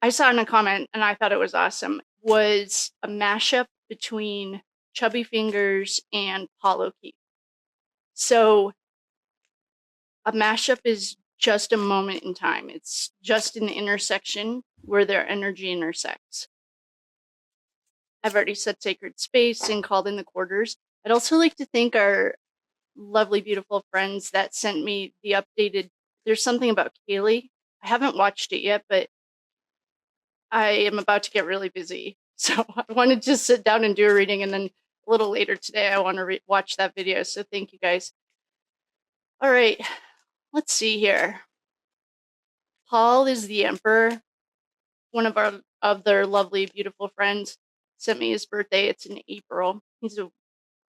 I saw in a comment, and I thought it was awesome, was a mashup between Chubby Fingers and Paulo Keith. So a mashup is just a moment in time. It's just an intersection where their energy intersects. I've already said sacred space and called in the quarters. I'd also like to thank our lovely, beautiful friends that sent me the updated. There's something about Kaylee. I haven't watched it yet, but I am about to get really busy. So I wanted to sit down and do a reading, and then a little later today, I want to watch that video. So thank you guys. All right, let's see here. Paul is the Emperor. One of their lovely, beautiful friends sent me his birthday. It's in April. He's a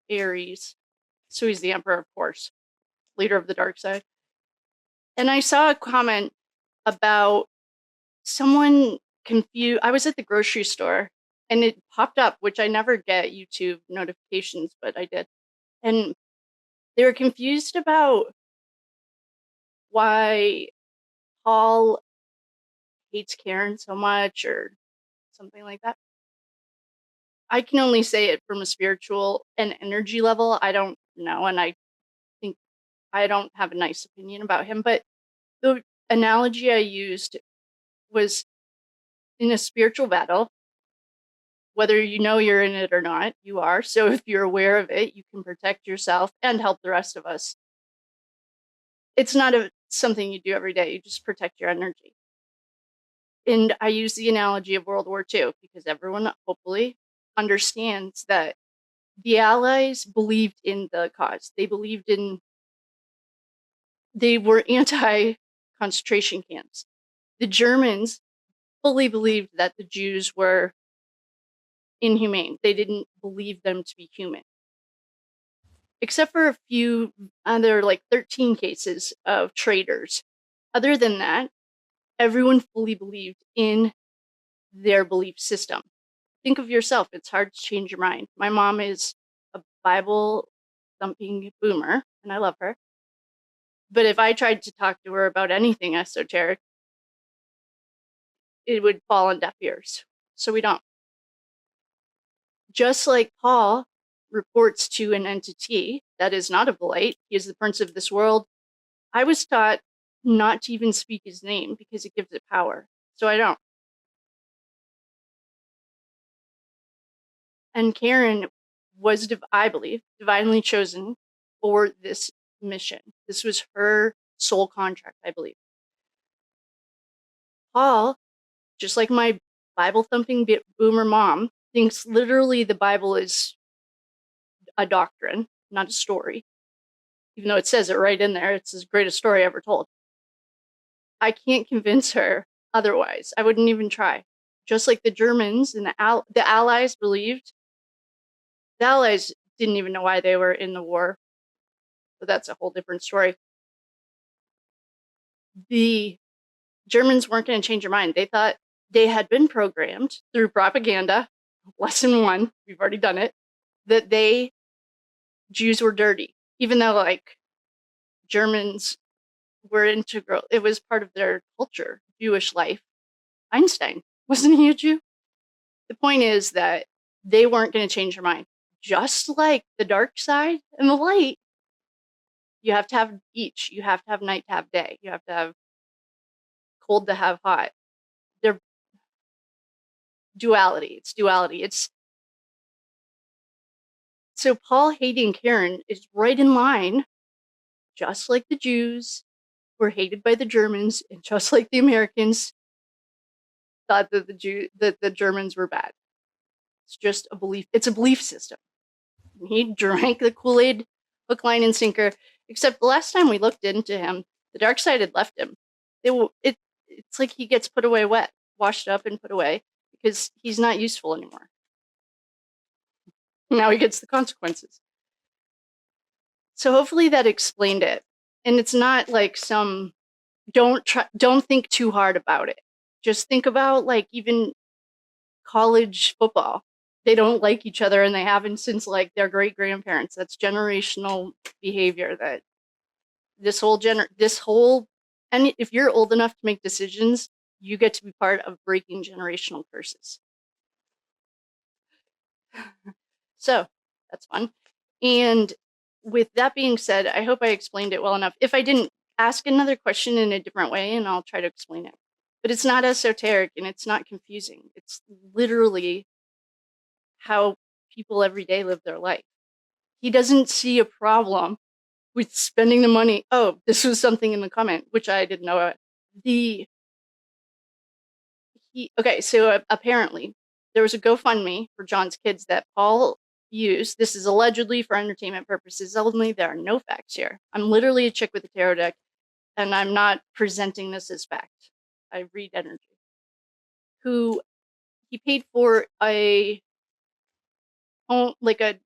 Aries, so he's the Emperor, of course, leader of the dark side. And I saw a comment about someone confused. I was at the grocery store and it popped up, which I never get YouTube notifications, but I did. And they were confused about why Paul hates Karen so much or something like that. I can only say it from a spiritual and energy level. I don't know. And I think I don't have a nice opinion about him. But the analogy I used was in a spiritual battle, whether you know you're in it or not, you are. So if you're aware of it, you can protect yourself and help the rest of us. It's not something you do every day. You just protect your energy. And I use the analogy of World War II because everyone hopefully understands that the Allies believed in the cause. They were anti-concentration camps. The Germans fully believed that the Jews were inhumane. They didn't believe them to be human. Except for a few other, like 13 cases of traitors. Other than that, everyone fully believed in their belief system. Think of yourself. It's hard to change your mind. My mom is a Bible thumping boomer, and I love her. But if I tried to talk to her about anything esoteric, it would fall on deaf ears. So we don't. Just like Paul reports to an entity that is not of the light, he is the prince of this world. I was taught not to even speak his name because it gives it power. So I don't. And Karen was, I believe, divinely chosen for this mission. This was her soul contract, I believe. Paul, just like my Bible thumping boomer mom, thinks literally the Bible is a doctrine, not a story. Even though it says it right in there, it's the greatest story ever told. I can't convince her otherwise. I wouldn't even try. Just like the Germans and the Allies believed. The Allies didn't even know why they were in the war. But that's a whole different story. The Germans weren't going to change their mind. They thought they had been programmed through propaganda. Lesson 1, we've already done it, that Jews were dirty. Even though, like, Germans were integral. It was part of their culture, Jewish life. Einstein, wasn't he a Jew? The point is that they weren't going to change their mind. Just like the dark side and the light, you have to have each. You have to have night to have day. You have to have cold to have hot. They're duality. It's duality. So Paul hating Karen is right in line, just like the Jews were hated by the Germans, and just like the Americans thought that the Germans were bad. It's just a belief. It's a belief system. He drank the Kool-Aid, hook, line, and sinker. Except the last time we looked into him, the dark side had left him. It's like he gets put away wet, washed up and put away, because he's not useful anymore. Now he gets the consequences. So hopefully that explained it. And it's not like don't think too hard about it. Just think about, like, even college football. They don't like each other, and they haven't since, like, their great grandparents. That's generational behavior. That this whole and if you're old enough to make decisions, you get to be part of breaking generational curses. So that's fun. And with that being said, I hope I explained it well enough. If I didn't, ask another question in a different way and I'll try to explain it. But it's not esoteric and it's not confusing. It's literally how people every day live their life. He doesn't see a problem with spending the money. Oh, this was something in the comment, which I didn't know. Okay, so apparently there was a GoFundMe for John's kids that Paul used. This is allegedly for entertainment purposes only. There are no facts here. I'm literally a chick with a tarot deck, and I'm not presenting this as fact. I read energy. Who he paid for a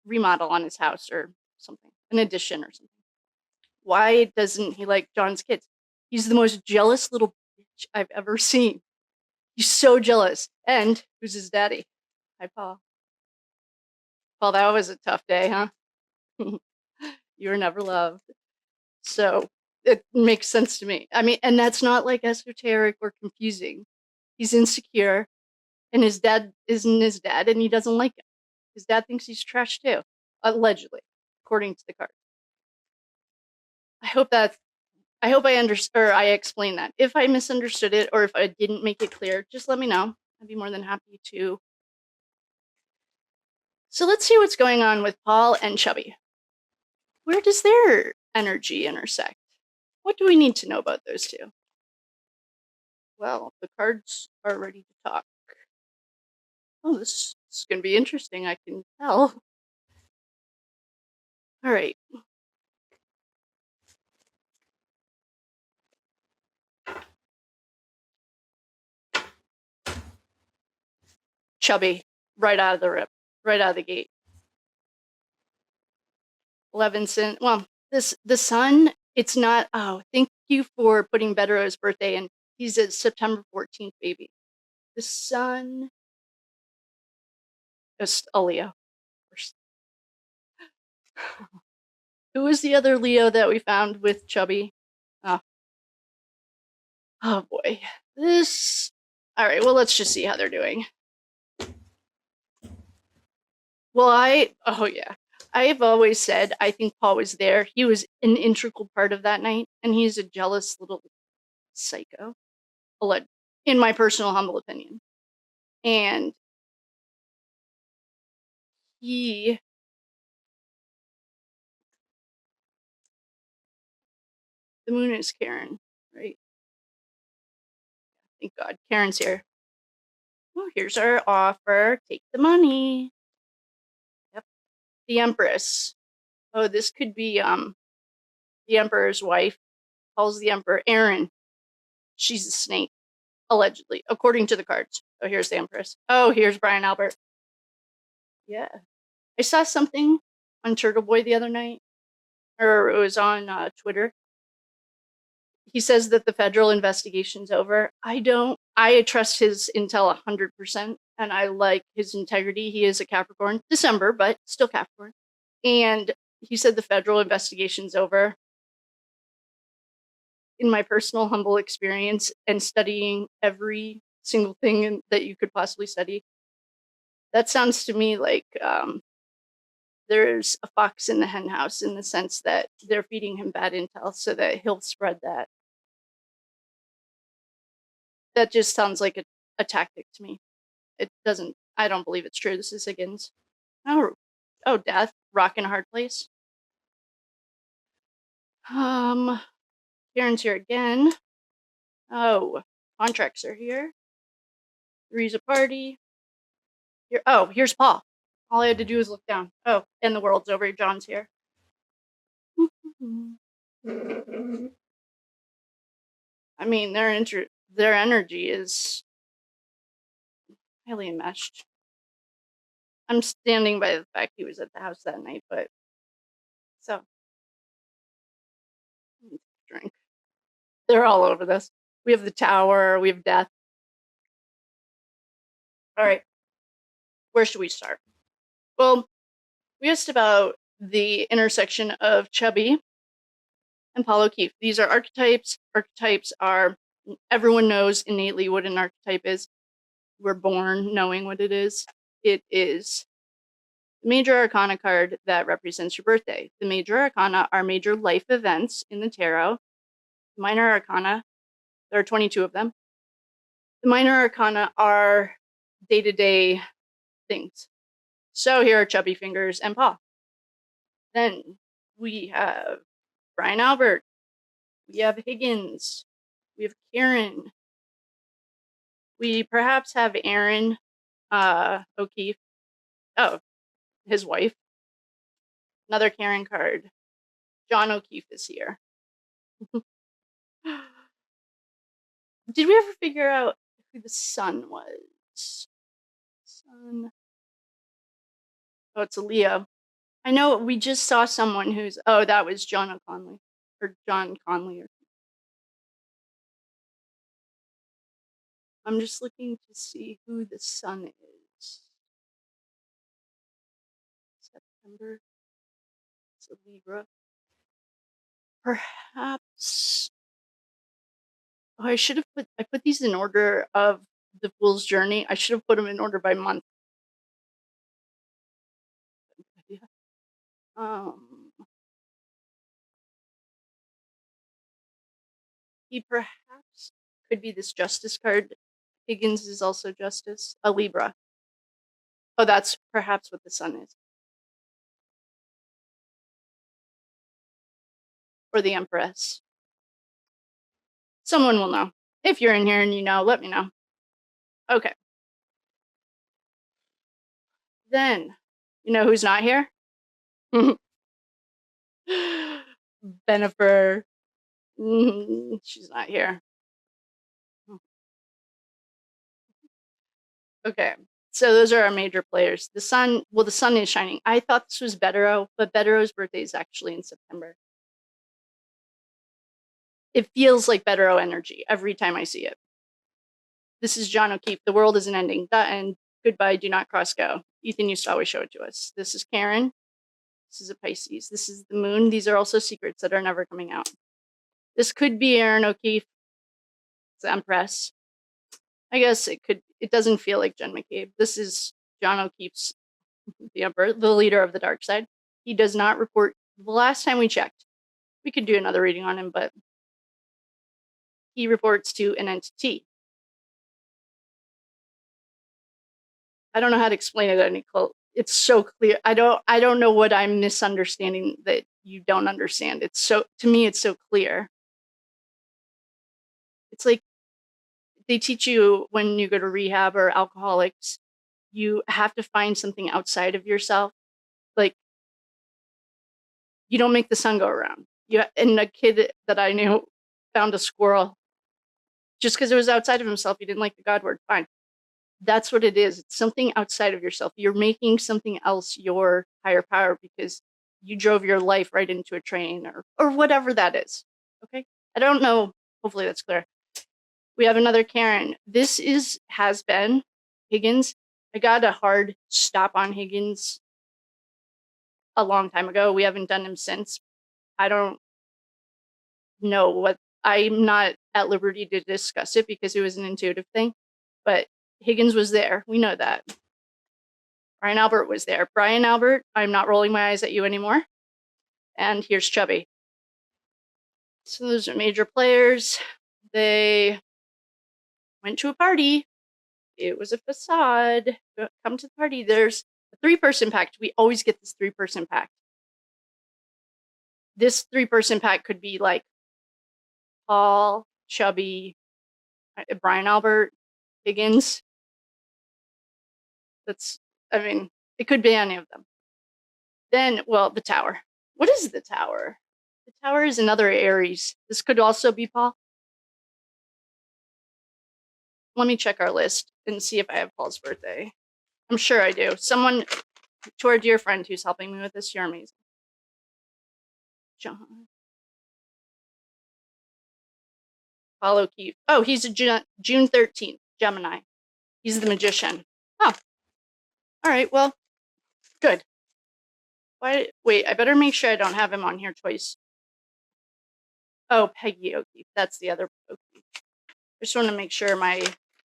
remodel on his house or something, an addition or something. Why doesn't he like John's kids? He's the most jealous little bitch I've ever seen. He's so jealous. And who's his daddy? Hi, Paul. Paul, that was a tough day, huh? You were never loved. So it makes sense to me. I mean, and that's not like esoteric or confusing. He's insecure, and his dad isn't his dad, and he doesn't like him. His dad thinks he's trash too, allegedly, according to the card. I hope I understood, or I explained that. If I misunderstood it, or if I didn't make it clear, just let me know. I'd be more than happy to. So let's see what's going on with Paul and Chubby. Where does their energy intersect? What do we need to know about those two? Well, the cards are ready to talk. Oh, this is going to be interesting, I can tell. All right. Chubby, right out of the rip, right out of the gate. Levinson, well, the sun, it's not, oh, thank you for putting Bedro's birthday in. He's a September 14th baby. The sun is a Leo. Who was the other Leo that we found with Chubby? Oh boy. All right, well, let's just see how they're doing. Well, I've always said I think Paul was there. He was an integral part of that night, and he's a jealous little psycho, in my personal humble opinion. And the moon is Karen, right? Thank God, Karen's here. Oh, here's our offer. Take the money. Yep. The Empress. Oh, this could be the Emperor's wife. Calls the Emperor Aaron. She's a snake, allegedly, according to the cards. Oh, here's the Empress. Oh, here's Brian Albert. Yeah. I saw something on Turtle Boy the other night, or it was on Twitter. He says that the federal investigation's over. I trust his intel 100%, and I like his integrity. He is a Capricorn, December, but still Capricorn. And he said the federal investigation's over. In my personal humble experience and studying every single thing that you could possibly study, that sounds to me like there's a fox in the hen house, in the sense that they're feeding him bad intel so that he'll spread that. That just sounds like a tactic to me. It doesn't, I don't believe it's true. This is Higgins. Oh, death. Rock in a hard place. Karen's here again. Oh, contracts are here. Three's a party. Here, oh, here's Paul. All I had to do was look down. Oh, and the world's over. John's here. I mean, their energy is highly enmeshed. I'm standing by the fact he was at the house that night, but so drink. They're all over this. We have the tower. We have death. All right. Where should we start? Well, we asked about the intersection of Chubby and Paul O'Keefe. These are archetypes. Archetypes are Everyone knows innately what an archetype is. We're born knowing what it is. It is the major arcana card that represents your birthday. The major arcana are major life events in the tarot. The minor arcana, there are 22 of them. The minor arcana are day-to-day things. So here are Chubby Fingers and Paul. Then we have Brian Albert. We have Higgins. We have Karen. We perhaps have Aaron O'Keefe. Oh, his wife. Another Karen card. John O'Keefe is here. Did we ever figure out who the sun was? Sun. Oh, it's a Leo. I know we just saw someone who's, oh, that was John O'Conley. Or John Conley. I'm just looking to see who the sun is. September. It's a Libra. Perhaps. Oh, I should have I put these in order of the Fool's Journey. I should have put them in order by month. He perhaps could be this Justice card. Higgins is also Justice. A Libra. Oh, that's perhaps what the sun is. Or the Empress. Someone will know. If you're in here and you know, let me know. Okay. Then, you know who's not here? Benifer. She's not here. Okay. So those are our major players. The sun, well, the sun is shining. I thought this was Betero, but Betero's birthday is actually in September. It feels like Betero energy every time I see it. This is John O'Keefe. The world isn't ending. The end. Goodbye. Do not cross go. Ethan used to always show it to us. This is Karen. This is a Pisces. This is the moon. These are also secrets that are never coming out. This could be Aaron O'Keefe. It's Empress. I guess it could. It doesn't feel like Jen McCabe. This is John O'Keefe's, the Emperor, the leader of the dark side. He does not report. The last time we checked, we could do another reading on him, but he reports to an entity. I don't know how to explain it any close. It's so clear. I don't know what I'm misunderstanding that you don't understand. It's so, to me, it's so clear. It's like they teach you when you go to rehab or alcoholics, you have to find something outside of yourself. Like, you don't make the sun go around. And a kid that I knew found a squirrel just because it was outside of himself. He didn't like the God word. Fine. That's what it is. It's something outside of yourself. You're making something else your higher power because you drove your life right into a train or whatever that is. Okay? I don't know. Hopefully that's clear. We have another Karen. This has been Higgins. I got a hard stop on Higgins a long time ago. We haven't done him since. I don't know what, I'm not at liberty to discuss it because it was an intuitive thing, but Higgins was there. We know that. Brian Albert was there. Brian Albert, I'm not rolling my eyes at you anymore. And here's Chubby. So those are major players. They went to a party. It was a facade. Come to the party. There's a 3-person pact. We always get this 3-person pact. This 3-person pact could be like Paul, Chubby, Brian Albert, Higgins. It could be any of them. Then, well, the Tower. What is the Tower? The Tower is another Aries. This could also be Paul. Let me check our list and see if I have Paul's birthday. I'm sure I do. Someone, to our dear friend who's helping me with this, you're amazing. John. Paul O'Keefe. Oh, he's a June 13th, Gemini. He's the magician. Oh. All right, well, good. Wait, I better make sure I don't have him on here twice. Oh, Peggy O'Keefe. That's the other O'Keefe. I just want to make sure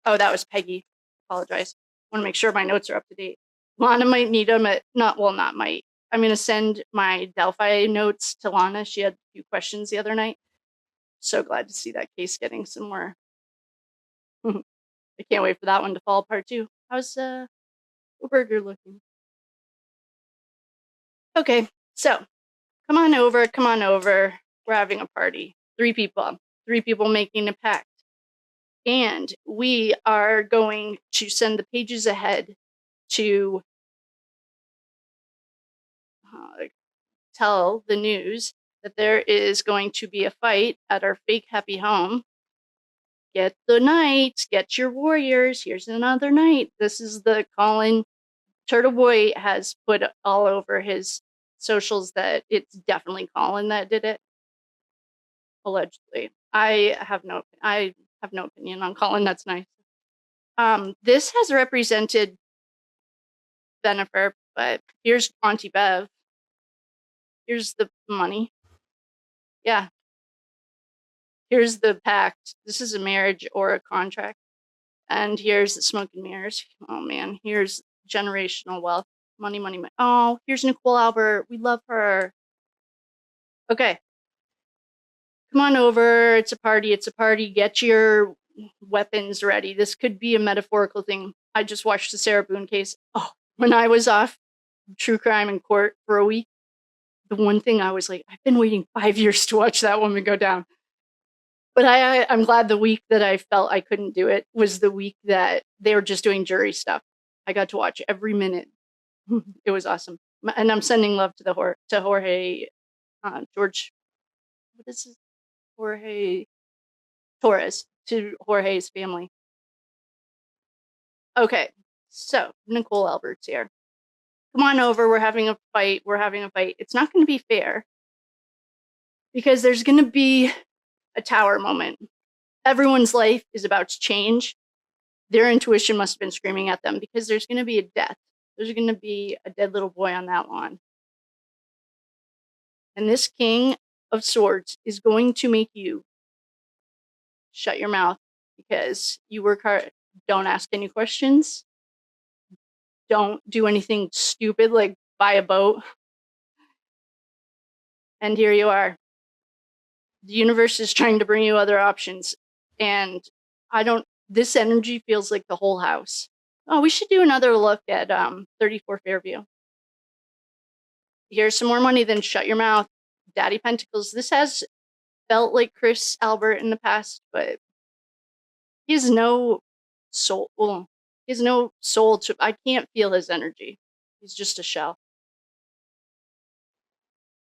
oh, that was Peggy. Apologize. I want to make sure my notes are up to date. Lana might need them not might. I'm going to send my Delphi notes to Lana. She had a few questions the other night. So glad to see that case getting some more. I can't wait for that one to fall apart too. How's burger looking? Okay, so come on over. We're having a party. 3 people making a pact. And we are going to send the pages ahead to tell the news that there is going to be a fight at our fake happy home. Get the knights, get your warriors. Here's another knight. This is the Colin. Turtle Boy has put all over his socials that it's definitely Colin that did it. Allegedly. I have no opinion on Colin. That's nice. This has represented Bennifer, but here's Auntie Bev. Here's the money. Yeah. Here's the pact. This is a marriage or a contract. And here's the smoke and mirrors. Oh man, here's generational wealth. Money, money, money. Oh, here's Nicole Albert. We love her. Okay. Come on over. It's a party. Get your weapons ready. This could be a metaphorical thing. I just watched the Sarah Boone case. Oh, when I was off true crime in court for a week, the one thing I was like, I've been waiting 5 years to watch that woman go down. But I'm glad the week that I felt I couldn't do it was the week that they were just doing jury stuff. I got to watch every minute. It was awesome. And I'm sending love to Jorge, George, what is his? Jorge Torres, to Jorge's family. Okay, so Nicole Albert's here. Come on over. We're having a fight. It's not going to be fair because there's going to be a tower moment. Everyone's life is about to change. Their intuition must have been screaming at them because there's going to be a death. There's going to be a dead little boy on that lawn. And this King of Swords is going to make you shut your mouth because you work hard. Don't ask any questions. Don't do anything stupid like buy a boat. And here you are. The universe is trying to bring you other options. And this energy feels like the whole house. Oh, we should do another look at 34 Fairview. Here's some more money, then shut your mouth. Daddy Pentacles. This has felt like Chris Albert in the past, but he has no soul. Well, he has no soul to. I can't feel his energy. He's just a shell.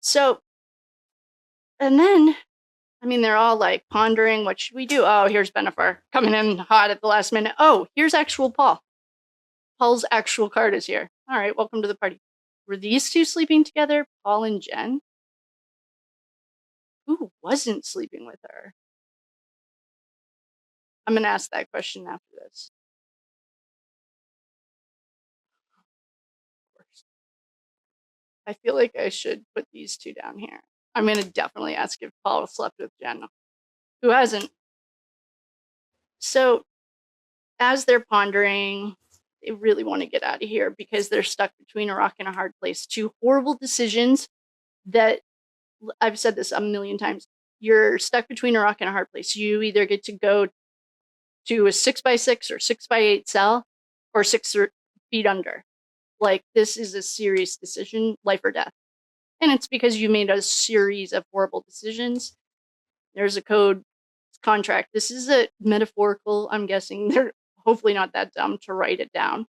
So, and then, I mean, they're all like pondering, what should we do? Oh, here's Bennifer coming in hot at the last minute. Oh, here's actual Paul. Paul's actual card is here. All right, welcome to the party. Were these two sleeping together, Paul and Jen? Who wasn't sleeping with her? I'm going to ask that question after this. Of course. I feel like I should put these two down here. I'm going to definitely ask if Paul slept with Jen. Who hasn't? So, as they're pondering, they really want to get out of here because they're stuck between a rock and a hard place. 2 horrible decisions that, I've said this a million times. You're stuck between a rock and a hard place. You either get to go to a 6x6 or 6x8 cell or 6 feet under. Like, this is a serious decision, life or death. And it's because you made a series of horrible decisions. There's a code contract. This is a metaphorical, I'm guessing. They're hopefully not that dumb to write it down.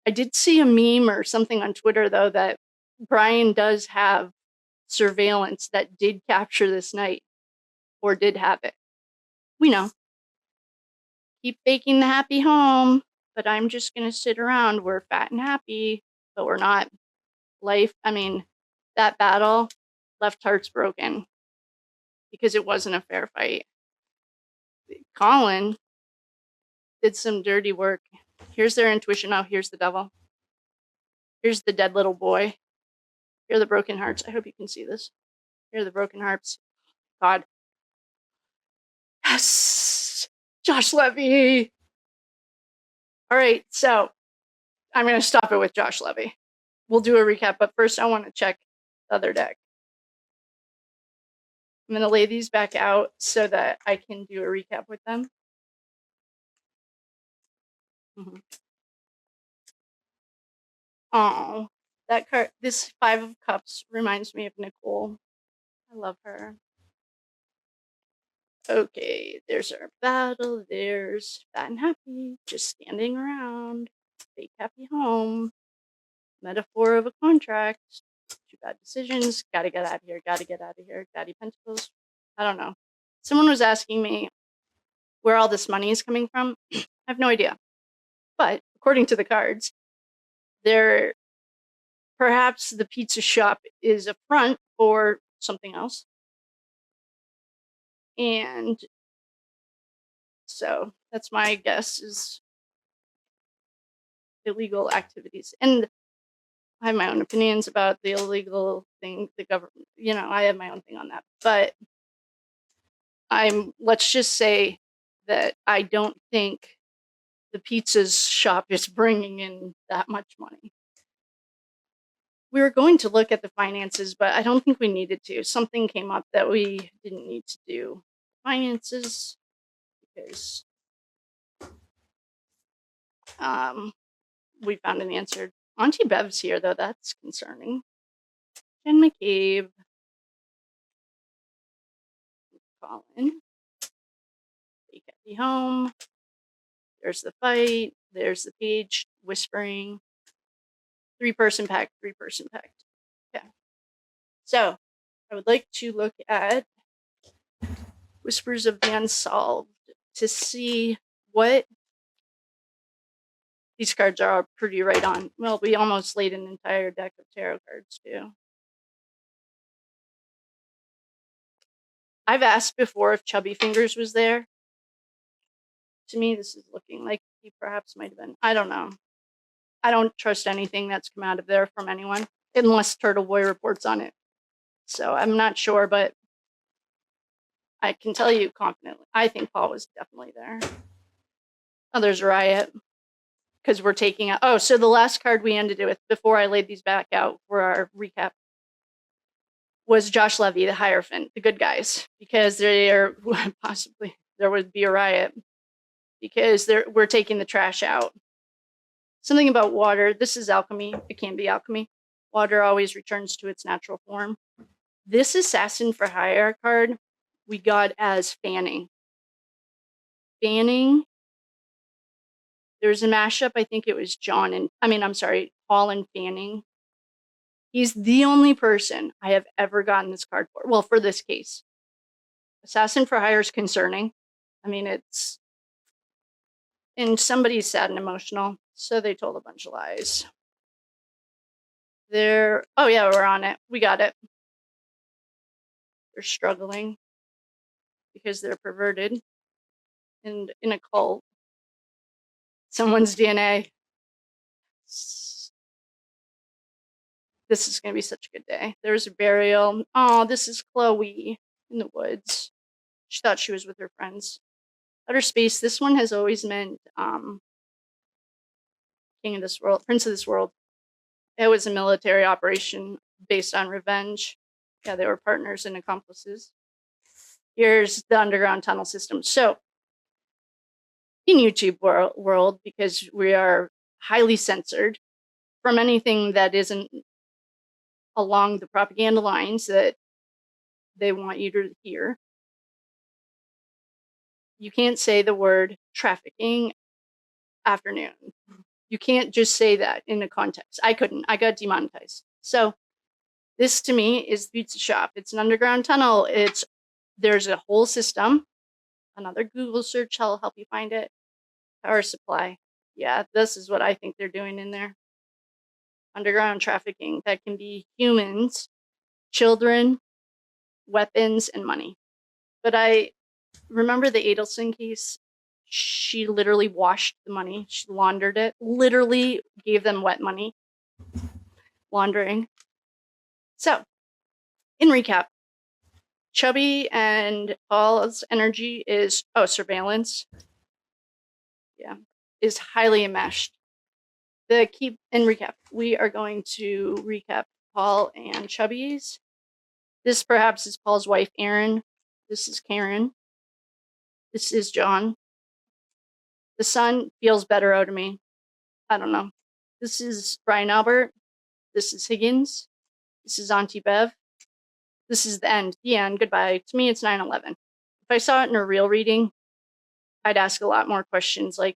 I did see a meme or something on Twitter, though, that Brian does have surveillance that did capture this night, or did have it. We know. Keep faking the happy home, but I'm just going to sit around. We're fat and happy, but we're not. Life, I mean, that battle left hearts broken because it wasn't a fair fight. Colin did some dirty work. Here's their intuition. Oh, here's the devil. Here's the dead little boy. Here are the broken hearts. I hope you can see this. Here are the broken hearts. God. Yes. Josh Levy. All right, so I'm going to stop it with Josh Levy. We'll do a recap, but first I want to check the other deck. I'm going to lay these back out so that I can do a recap with them. Mm-hmm. Oh, that card, this Five of Cups reminds me of Nicole. I love her. Okay, there's our battle. There's Fat and Happy, just standing around. Fake happy home. Metaphor of a contract. Two bad decisions. Gotta get out of here. Gotta get out of here. Daddy Pentacles. I don't know. Someone was asking me where all this money is coming from. I have no idea. But according to the cards, there perhaps the pizza shop is a front for something else. And so that's my guess, is illegal activities. And I have my own opinions about the illegal thing, the government, I have my own thing on that. But let's just say that I don't think the pizza shop is bringing in that much money. We were going to look at the finances, but I don't think we needed to. Something came up that we didn't need to do. Finances, because we found an answer. Auntie Bev's here, though. That's concerning. Jen McCabe. Colin. Take Happy home. There's the fight. There's the page whispering. 3-person pact, 3-person pact. Okay. So I would like to look at Whispers of the Unsolved to see what these cards are pretty right on. Well, we almost laid an entire deck of tarot cards too. I've asked before if Chubby Fingers was there. To me, this is looking like he perhaps might have been. I don't know. I don't trust anything that's come out of there from anyone, unless Turtle Boy reports on it. So I'm not sure, but I can tell you confidently, I think Paul was definitely there. Oh, there's Riot. Because we're taking out. Oh, so the last card we ended it with before I laid these back out for our recap was Josh Levy, the Hierophant, the good guys, because they are possibly there would be a riot because we're taking the trash out. Something about water. This is alchemy. It can be alchemy. Water always returns to its natural form. This Assassin for Hire card we got as fanning. Fanning. There's a mashup. I think it was Paul and Fanning. He's the only person I have ever gotten this card for. Well, for this case. Assassin for Hire is concerning. I mean, it's... And somebody's sad and emotional, so they told a bunch of lies. Oh yeah, we're on it. We got it. They're struggling because they're perverted and in a cult. Someone's DNA. This is going to be such a good day. There's a burial. Oh, this is Chloe in the woods. She thought she was with her friends. Outer space. This one has always meant king of this world, prince of this world. It was a military operation based on revenge. Yeah, they were partners and accomplices. Here's the underground tunnel system. So in YouTube world, because we are highly censored from anything that isn't along the propaganda lines that they want you to hear. You can't say the word trafficking afternoon. You can't just say that in a context. I couldn't. I got demonetized. So this to me is the pizza shop. It's an underground tunnel. There's a whole system. Another Google search will help you find it. Power supply. Yeah, this is what I think they're doing in there. Underground trafficking. That can be humans, children, weapons, and money. But I remember the Adelson case. She literally washed the money. She laundered it. Literally gave them wet money. Laundering. So, in recap, Chubby and Paul's energy is surveillance. is highly enmeshed. In recap, we are going to recap Paul and Chubby's. This perhaps is Paul's wife, Erin. This is Karen. This is John. The son feels better out of me. I don't know. This is Brian Albert. This is Higgins. This is Auntie Bev. This is the end. The end. Goodbye. To me, it's 9/11. If I saw it in a real reading, I'd ask a lot more questions like,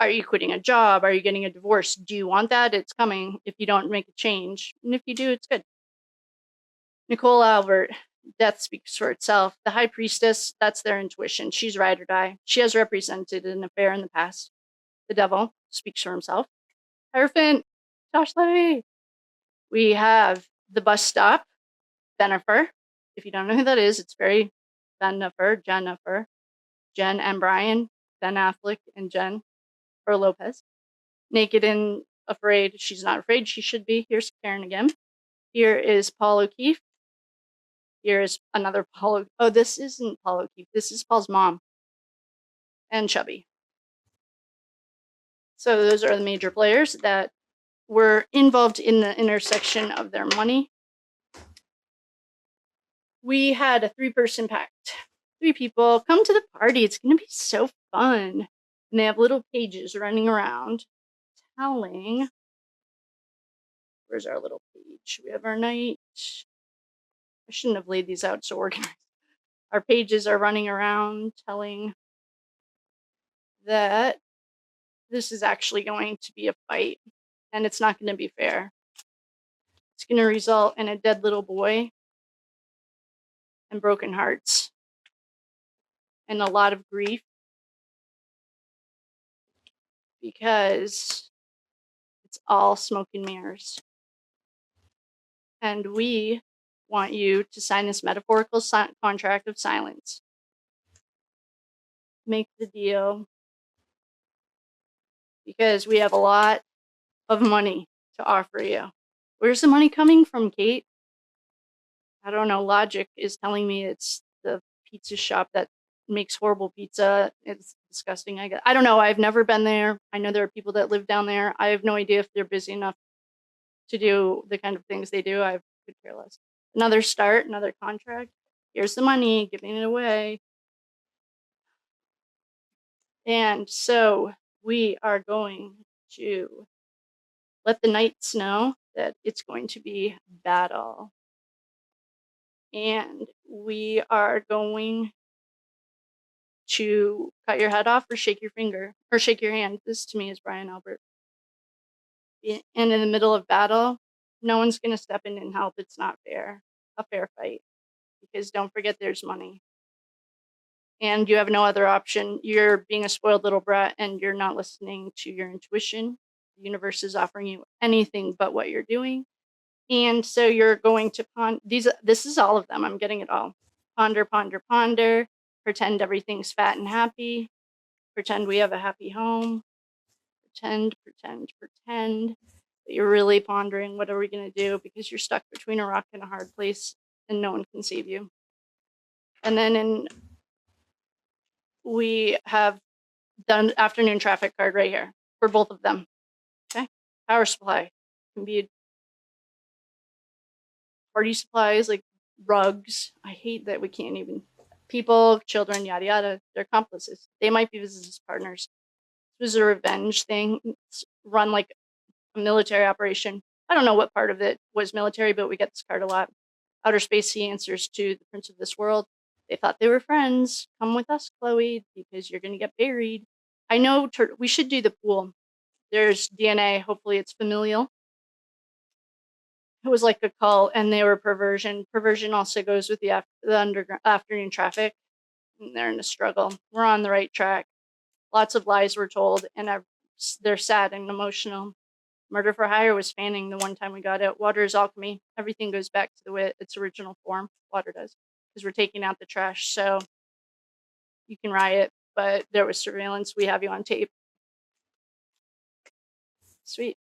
are you quitting a job? Are you getting a divorce? Do you want that? It's coming if you don't make a change. And if you do, it's good. Nicole Albert, death speaks for itself. The High Priestess, that's their intuition. She's ride or die. She has represented an affair in the past. The Devil speaks for himself. Hierophant, Josh Levy. We have the bus stop, Jennifer. If you don't know who that is, it's very Jennifer, Jen and Brian, Ben Affleck and Jen or Lopez. Naked and afraid. She's not afraid. She should be. Here's Karen again. Here is Paul O'Keefe. Here is another Paul. Oh, this isn't Paul O'Keefe. This is Paul's mom and Chubby. So those are the major players that were involved in the intersection of their money. We had a 3-person pact. 3 people come to the party. It's going to be so fun. And they have little pages running around telling. Where's our little page? We have our night. I shouldn't have laid these out so organized. Our pages are running around telling that this is actually going to be a fight and it's not going to be fair. It's going to result in a dead little boy and broken hearts and a lot of grief because it's all smoke and mirrors. And we want you to sign this metaphorical contract of silence. Make the deal because we have a lot of money to offer you. Where's the money coming from, Kate? I don't know. Logic is telling me it's the pizza shop that makes horrible pizza. It's disgusting. I don't know. I've never been there. I know there are people that live down there. I have no idea if they're busy enough to do the kind of things they do. I could care less. Another start, another contract. Here's the money, giving it away. And so we are going to let the knights know that it's going to be battle. And we are going to cut your head off or shake your finger or shake your hand. This to me is Brian Albert. And in the middle of battle, no one's going to step in and help. It's not fair. A fair fight. Because don't forget there's money. And you have no other option. You're being a spoiled little brat and you're not listening to your intuition. The universe is offering you anything but what you're doing. And so you're going to this is all of them. I'm getting it all. Ponder, ponder, ponder. Pretend everything's fat and happy. Pretend we have a happy home. Pretend that you're really pondering what are we going to do because you're stuck between a rock and a hard place and no one can save you. And then we have done afternoon traffic card right here for both of them. Okay. Power supply can be party supplies like rugs. I hate that we can't even people, children, yada yada. They're accomplices. They might be business partners. This was a revenge thing. It's run like a military operation. I don't know what part of it was military, but we get this card a lot. Outer space, he answers to the prince of this world. They thought they were friends. Come with us, Chloe, because you're going to get buried. I know we should do the pool. There's DNA. Hopefully it's familial. It was like a cult, and they were perversion. Perversion also goes with the afternoon traffic. And they're in a struggle. We're on the right track. Lots of lies were told, and they're sad and emotional. Murder for Hire was fanning the one time we got it. Water is alchemy. Everything goes back to its original form. Water does. Because we're taking out the trash. So you can riot, but there was surveillance. We have you on tape. Sweet.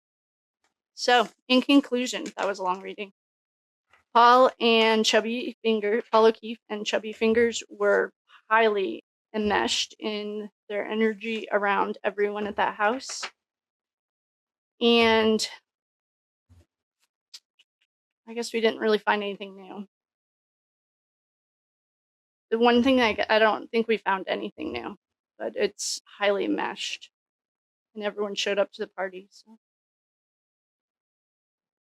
So, in conclusion, that was a long reading. Paul O'Keefe and Chubby Fingers were highly enmeshed in their energy around everyone at that house. And I guess we didn't really find anything new. The one thing I don't think we found anything new, but it's highly enmeshed. And everyone showed up to the party. So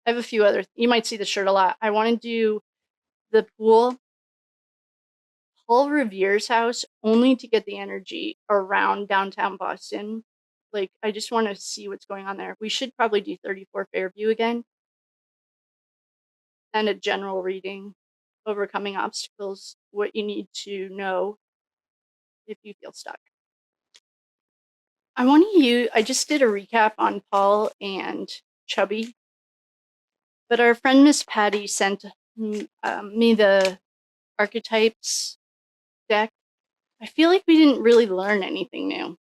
I have a few other, you might see the shirt a lot. I want to do the pool, Paul Revere's house, only to get the energy around downtown Boston. Like, I just want to see what's going on there. We should probably do 34 Fairview again. And a general reading, overcoming obstacles, what you need to know if you feel stuck. I just did a recap on Paul and Chubby, but our friend Miss Patty sent me the archetypes deck. I feel like we didn't really learn anything new.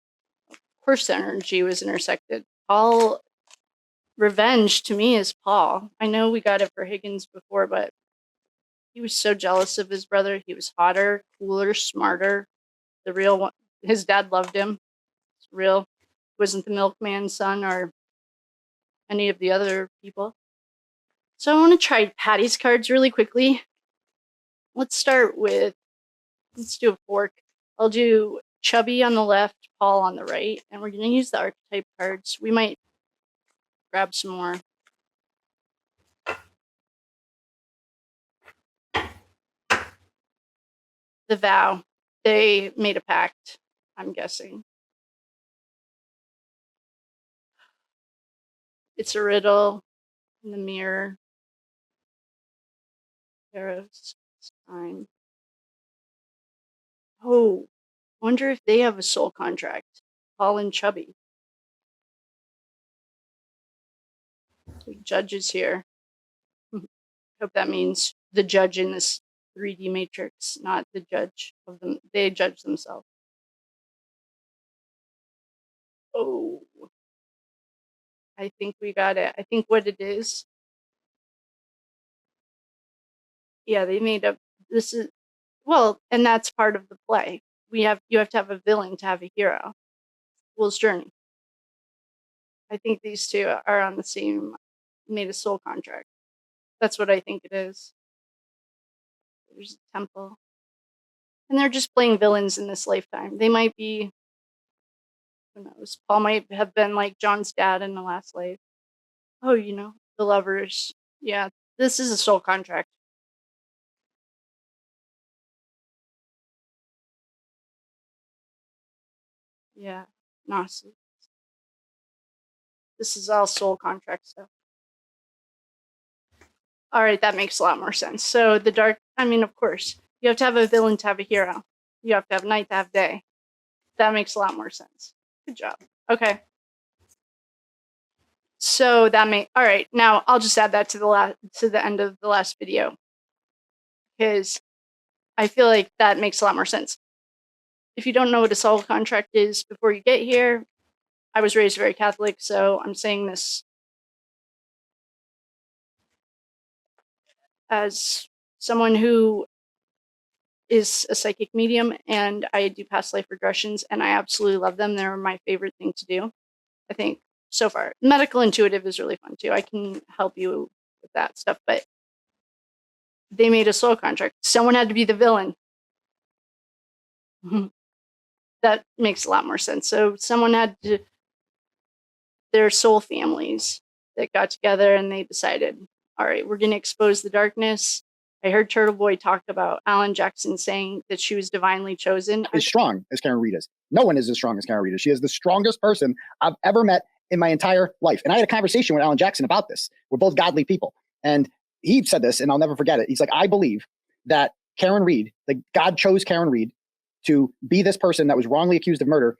Of course, the energy was intersected. Paul, revenge to me is Paul. I know we got it for Higgins before, but he was so jealous of his brother. He was hotter, cooler, smarter. The real one. His dad loved him. It's real. He wasn't the milkman's son or any of the other people. So I want to try Patty's cards really quickly. Let's do a fork. I'll do Chubby on the left, Paul on the right, and we're going to use the archetype cards. We might grab some more. The vow. They made a pact, I'm guessing. It's a riddle in the mirror. Arrows. Time. Oh, wonder if they have a soul contract. Paul and Chubby. The judge is here. Hope that means the judge in this 3D matrix, not the judge of them. They judge themselves. Oh, I think we got it. I think what it is. Yeah, they made up. This is, well, and that's part of the play. You have to have a villain to have a hero. Fool's Journey. I think these two are on the same, made a soul contract. That's what I think it is. There's a temple. And they're just playing villains in this lifetime. They might be, who knows, Paul might have been like John's dad in the last life. Oh, the lovers. Yeah, this is a soul contract. Yeah, Gnosis. This is all soul contract stuff. All right, that makes a lot more sense. So the dark, of course, you have to have a villain to have a hero. You have to have night to have day. That makes a lot more sense. Good job. Okay. So all right, now I'll just add that to the end of the last video, because I feel like that makes a lot more sense. If you don't know what a soul contract is before you get here, I was raised very Catholic, so I'm saying this as someone who is a psychic medium, and I do past life regressions, and I absolutely love them. They're my favorite thing to do, I think, so far. Medical intuitive is really fun too. I can help you with that stuff, but they made a soul contract. Someone had to be the villain. That makes a lot more sense. So someone had to, their soul families that got together and they decided, all right, we're going to expose the darkness. I heard Turtle Boy talk about Alan Jackson saying that she was divinely chosen. As strong as Karen Reed is. No one is as strong as Karen Reed is. She is the strongest person I've ever met in my entire life. And I had a conversation with Alan Jackson about this. We're both godly people. And he said this, and I'll never forget it. He's like, I believe that Karen Reed, like God chose Karen Reed to be this person that was wrongly accused of murder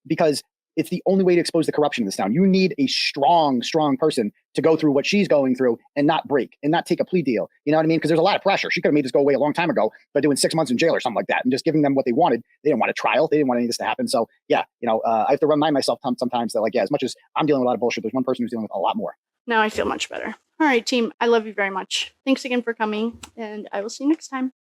because it's the only way to expose the corruption in this town. You need a strong, strong person to go through what she's going through and not break and not take a plea deal. You know what I mean? Because there's a lot of pressure. She could have made this go away a long time ago by doing 6 months in jail or something like that and just giving them what they wanted. They didn't want a trial. They didn't want any of this to happen. So yeah, I have to remind myself sometimes that, like, yeah, as much as I'm dealing with a lot of bullshit, there's one person who's dealing with a lot more. Now I feel much better. All right, team, I love you very much. Thanks again for coming, and I will see you next time.